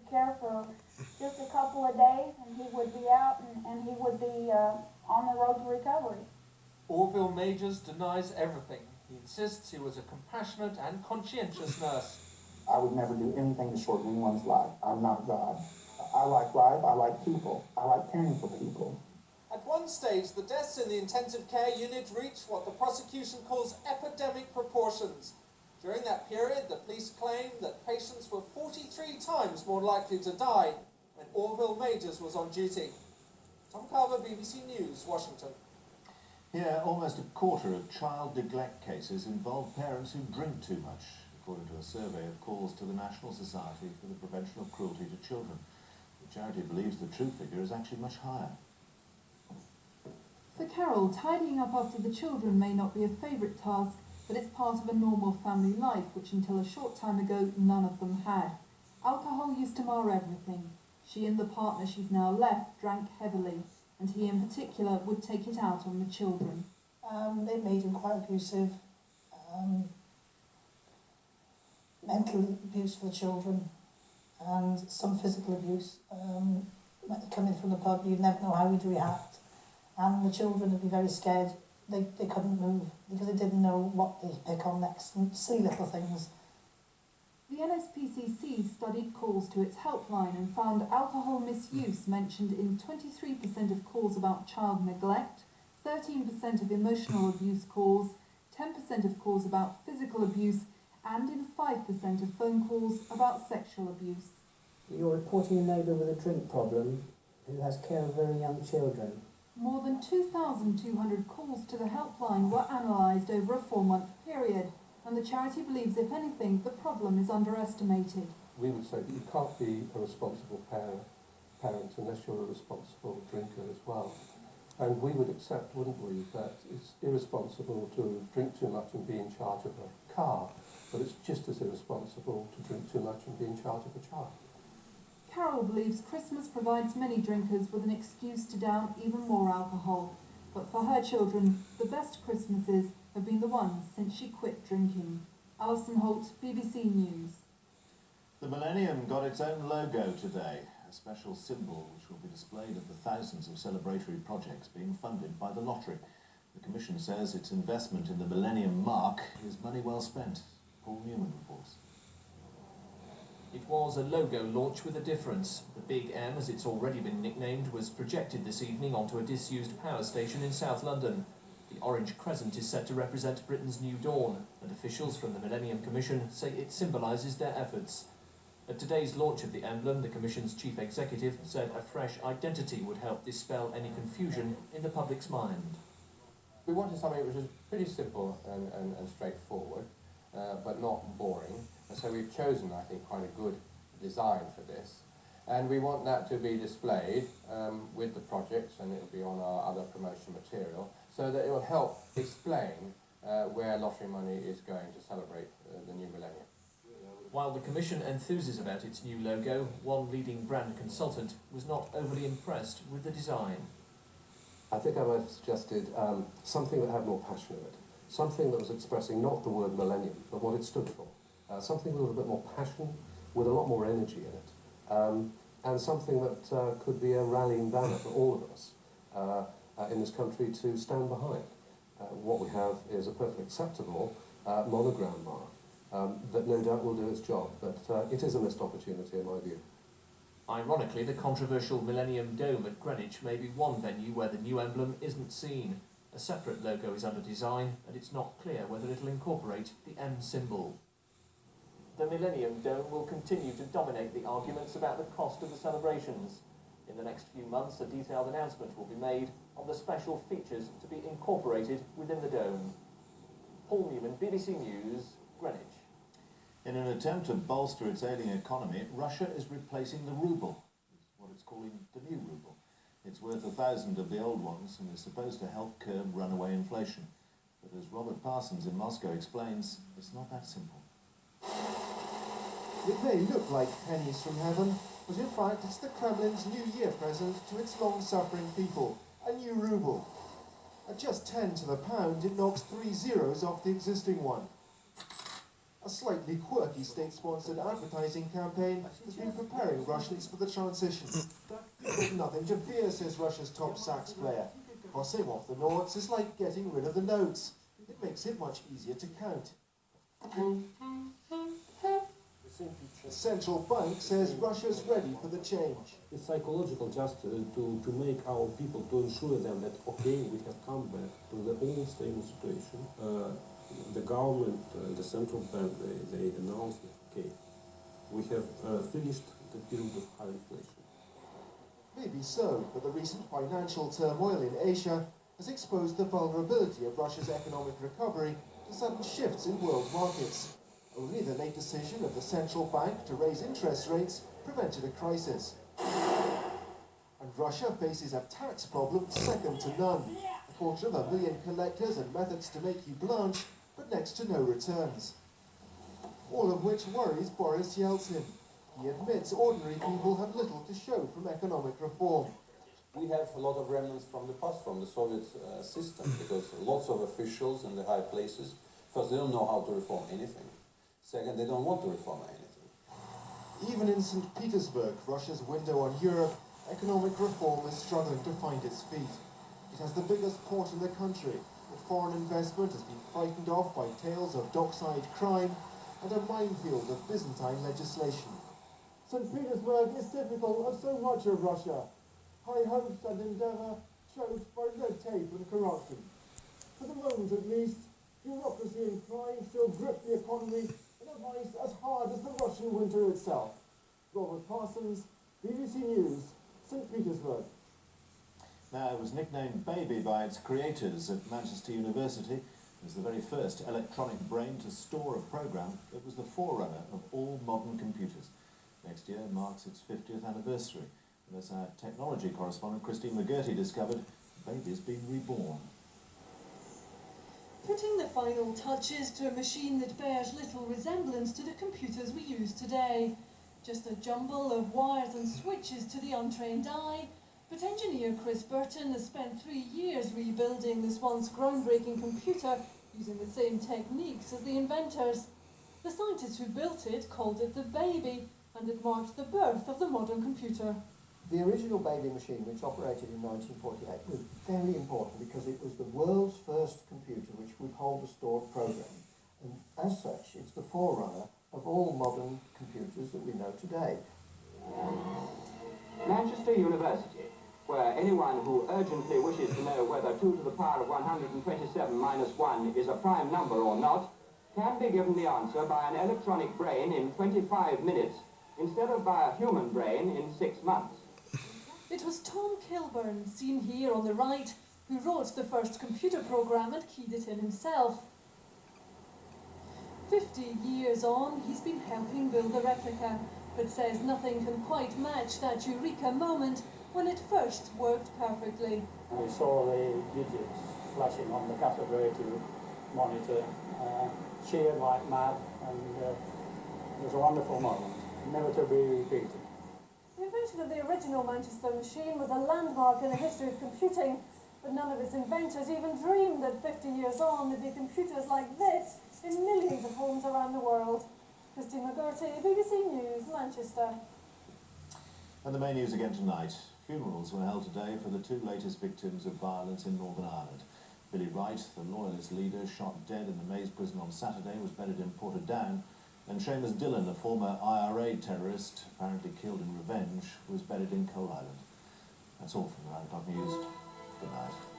care for just a couple of days, and he would be out, and he would be on the road to recovery. Orville Majors denies everything. He insists he was a compassionate and conscientious nurse. I would never do anything to shorten anyone's life. I'm not God. I like life, I like people, I like caring for people. At one stage, the deaths in the intensive care unit reached what the prosecution calls epidemic proportions. During that period, the police claimed that patients were 43 times more likely to die when Orville Majors was on duty. Tom Carver, BBC News, Washington. Here, almost a quarter of child neglect cases involve parents who drink too much, according to a survey of calls to the National Society for the Prevention of Cruelty to Children. The charity believes the true figure is actually much higher. For Carol, tidying up after the children may not be a favourite task, but it's part of a normal family life, which until a short time ago none of them had. Alcohol used to mar everything. She and the partner she's now left drank heavily, and he in particular would take it out on the children. It made him quite abusive. Mental abuse for the children, and some physical abuse. When they come in from the pub, you'd never know how he'd react. And the children would be very scared. They couldn't move because they didn't know what they'd pick on next and see little things. The NSPCC studied calls to its helpline and found alcohol misuse mentioned in 23% of calls about child neglect, 13% of emotional abuse calls, 10% of calls about physical abuse, and in 5% of phone calls about sexual abuse. You're reporting a neighbour with a drink problem who has care of very young children. More than 2,200 calls to the helpline were analysed over a 4-month period, and the charity believes, if anything, the problem is underestimated. We would say that you can't be a responsible parent unless you're a responsible drinker as well. And we would accept, wouldn't we, that it's irresponsible to drink too much and be in charge of a car, but it's just as irresponsible to drink too much and be in charge of a child. Carol believes Christmas provides many drinkers with an excuse to down even more alcohol, but for her children, the best Christmases have been the ones since she quit drinking. Alison Holt, BBC News. The Millennium got its own logo today, a special symbol which will be displayed at the thousands of celebratory projects being funded by the lottery. The Commission says its investment in the Millennium Mark is money well spent. Paul Newman reports. It was a logo launch with a difference. The Big M, as it's already been nicknamed, was projected this evening onto a disused power station in South London. The orange crescent is said to represent Britain's new dawn, and officials from the Millennium Commission say it symbolises their efforts. At today's launch of the emblem, the Commission's chief executive said a fresh identity would help dispel any confusion in the public's mind. We wanted something which was pretty simple and straightforward, but not boring. And so we've chosen, I think, quite a good design for this. And we want that to be displayed with the projects, and it'll be on our other promotion material, so that it will help explain where lottery money is going to celebrate the new millennium. While the Commission enthuses about its new logo, one leading brand consultant was not overly impressed with the design. I think I might have suggested something that had more passion in it. Something that was expressing not the word millennium, but what it stood for. Something with a little bit more passion, with a lot more energy in it. And something that could be a rallying banner for all of us in this country to stand behind. What we have is a perfectly acceptable monogram mark that no doubt will do its job, but it is a missed opportunity in my view. Ironically, the controversial Millennium Dome at Greenwich may be one venue where the new emblem isn't seen. A separate logo is under design, and it's not clear whether it'll incorporate the M symbol. The Millennium Dome will continue to dominate the arguments about the cost of the celebrations. In the next few months, a detailed announcement will be made on the special features to be incorporated within the dome. Paul Newman, BBC News, Greenwich. In an attempt to bolster its ailing economy, Russia is replacing the ruble. It's what it's calling the new ruble. It's worth 1,000 of the old ones and is supposed to help curb runaway inflation. But as Robert Parsons in Moscow explains, it's not that simple. It may look like pennies from heaven, but in fact it's the Kremlin's New Year present to its long-suffering people, a new ruble. At just 10 to the pound, it knocks 3 zeros off the existing one. A slightly quirky state-sponsored advertising campaign has been preparing Russians for the transition. But nothing to fear, says Russia's top sax player. Crossing off the noughts is like getting rid of the notes. It makes it much easier to count. The central bank says Russia's ready for the change. It's psychological just to make our people, to ensure them that, okay, we have come back to the old stable situation. The government, the central bank, they announced that, okay, we have finished the period of high inflation. Maybe so, but the recent financial turmoil in Asia has exposed the vulnerability of Russia's economic recovery to sudden shifts in world markets. Only the late decision of the central bank to raise interest rates prevented a crisis. And Russia faces a tax problem second to none. 250,000 collectors and methods to make you blanch, but next to no returns. All of which worries Boris Yeltsin. He admits ordinary people have little to show from economic reform. We have a lot of remnants from the past, from the Soviet system, because lots of officials in the high places, first, they don't know how to reform anything. Second, they don't want to reform anything. Even in St. Petersburg, Russia's window on Europe, economic reform is struggling to find its feet. It has the biggest port in the country, but foreign investment has been frightened off by tales of dockside crime and a minefield of Byzantine legislation. St. Petersburg is typical of so much of Russia. High hopes and endeavour choked by red tape and corruption. For the moment at least, bureaucracy and crime still grip the economy in a vice as hard as the Russian winter itself. Robert Parsons, BBC News, St. Petersburg. Now, it was nicknamed Baby by its creators at Manchester University as the very first electronic brain to store a programme that was the forerunner of all modern computers. Next year marks its 50th anniversary, and as our technology correspondent Christine McGurty discovered, Baby's been reborn. Putting the final touches to a machine that bears little resemblance to the computers we use today. Just a jumble of wires and switches to the untrained eye, but engineer Chris Burton has spent 3 years rebuilding this once groundbreaking computer using the same techniques as the inventors. The scientists who built it called it the Baby, and it marked the birth of the modern computer. The original Baby machine, which operated in 1948, was very important because it was the world's first computer which would hold a stored program. And as such, it's the forerunner of all modern computers that we know today. Manchester University, where anyone who urgently wishes to know whether 2 to the power of 127 minus 1 is a prime number or not, can be given the answer by an electronic brain in 25 minutes, instead of by a human brain in 6 months. It was Tom Kilburn, seen here on the right, who wrote the first computer program and keyed it in himself. 50 years on, he's been helping build the replica, but says nothing can quite match that eureka moment when it first worked perfectly. We saw the digits flashing on the cathode ray tube monitor, cheered like mad, and it was a wonderful moment, never to be repeated. The invention of the original Manchester machine was a landmark in the history of computing, but none of its inventors even dreamed that 50 years on there'd be computers like this in millions of homes around the world. Christine McGurty, BBC News, Manchester. And the main news again tonight. Funerals were held today for the 2 latest victims of violence in Northern Ireland. Billy Wright, the loyalist leader shot dead in the Maze prison on Saturday, was bedded in Portadown, and Seamus Dillon, a former IRA terrorist, apparently killed in revenge, was bedded in Coal Island. That's all from the 9 o'clock news. Good night.